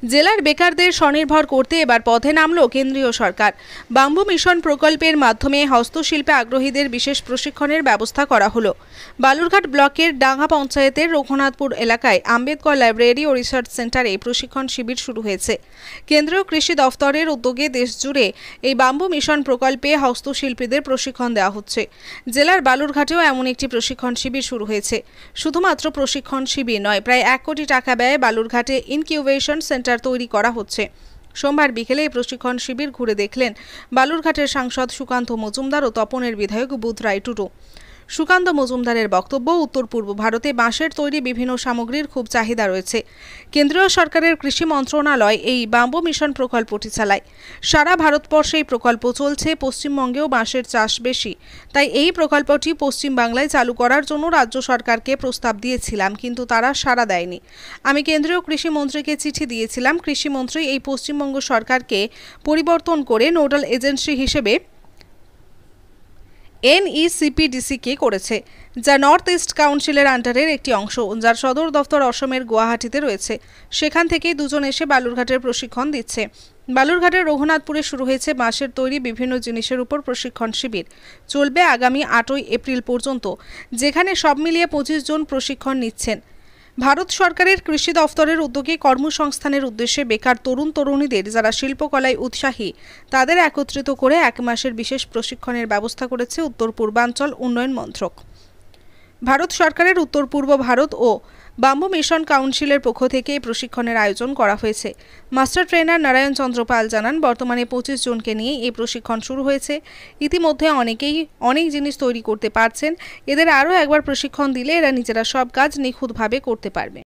জেলার বেকারদের স্বনির্ভর করতে এবার পথে নামল কেন্দ্রীয় সরকার। বাম্বু মিশন প্রকল্পের মাধ্যমে হস্তশিল্পে আগ্রহীদের বিশেষ প্রশিক্ষণের ব্যবস্থা করা হলো। বালুরঘাট ব্লকের ডাঙ্গা পঞ্চায়েতের রঘুনাথপুর এলাকায় আম্বেদকর লাইব্রেরি ও রিসার্চ সেন্টারে প্রশিক্ষণ শিবির শুরু হয়েছে। কেন্দ্রীয় কৃষি দফতরের উদ্যোগে দেশজুড়ে এই বাম্বু মিশন প্রকল্পে হস্তশিল্পীদের প্রশিক্ষণ দেওয়া হচ্ছে। জেলার বালুরঘাটেও এমন একটি প্রশিক্ষণ শিবির শুরু হয়েছে। শুধুমাত্র প্রশিক্ষণ শিবির নয়, প্রায় 1 কোটি টাকা ব্যয়ে বালুরঘাটে ইনকিউবেশন সেন্টার তৈরি করা হচ্ছে। সোমবার বিকেলে এই প্রশিক্ষণ শিবির ঘুরে দেখলেন বালুরঘাটের সাংসদ সুকান্ত মজুমদার ও তপনের বিধায়ক বুধ রায় টুডু। সুকান্ত মজুমদারের বক্তব্য, উত্তর পূর্ব ভারতে বাঁশের তৈরি বিভিন্ন সামগ্রীর খুব চাহিদা রয়েছে। কেন্দ্রীয় সরকারের কৃষি মন্ত্রণালয় এই বাম্বু মিশন প্রকল্পটি চালায়। সারা ভারতবর্ষে এই প্রকল্প চলছে, পশ্চিমবঙ্গেও বাঁশের চাষ বেশি। তাই এই প্রকল্পটি পশ্চিম বাংলায় চালু করার জন্য রাজ্য সরকারকে প্রস্তাব দিয়েছিলাম, কিন্তু তারা সাড়া দেয়নি। আমি কেন্দ্রীয় কৃষি মন্ত্রীকে চিঠি দিয়েছিলাম। কৃষিমন্ত্রী এই পশ্চিমবঙ্গ সরকারকে পরিবর্তন করে নোডাল এজেন্সি হিসেবে NECPDC-কে করেছে, যা নর্থ ইস্ট কাউন্সিলের আন্ডারের একটি অংশ, যার সদর দফতর অসমের গুয়াহাটিতে রয়েছে। সেখান থেকেই দুজন এসে বালুরঘাটের প্রশিক্ষণ দিচ্ছে। বালুরঘাটের রঘুনাথপুরে শুরু হয়েছে বাঁশের তৈরি বিভিন্ন জিনিসের উপর প্রশিক্ষণ শিবির। চলবে আগামী 8 এপ্রিল পর্যন্ত, যেখানে সব মিলিয়ে 25 জন প্রশিক্ষণ নিচ্ছেন। ভারত সরকারের কৃষি দফতরের উদ্যোগে কর্মসংস্থানের উদ্দেশ্যে বেকার তরুণ তরুণীদের যারা শিল্পকলায় উৎসাহী তাদের একত্রিত করে 1 মাসের বিশেষ প্রশিক্ষণের ব্যবস্থা করেছে উত্তর পূর্বাঞ্চল উন্নয়ন মন্ত্রক। ভারত সরকারের উত্তর পূর্ব ভারত ও বাম্বু মিশন কাউন্সিলের পক্ষ থেকে এই প্রশিক্ষণের আয়োজন করা হয়েছে। মাস্টার ট্রেনার নারায়ণ চন্দ্র পাল জানান, বর্তমানে 25 জনকে নিয়ে এই প্রশিক্ষণ শুরু হয়েছে। ইতিমধ্যে অনেকেই অনেক জিনিস তৈরি করতে পারছেন। এদের আরও একবার প্রশিক্ষণ দিলে এরা নিজেরা সব কাজ নিখুঁতভাবে করতে পারবে।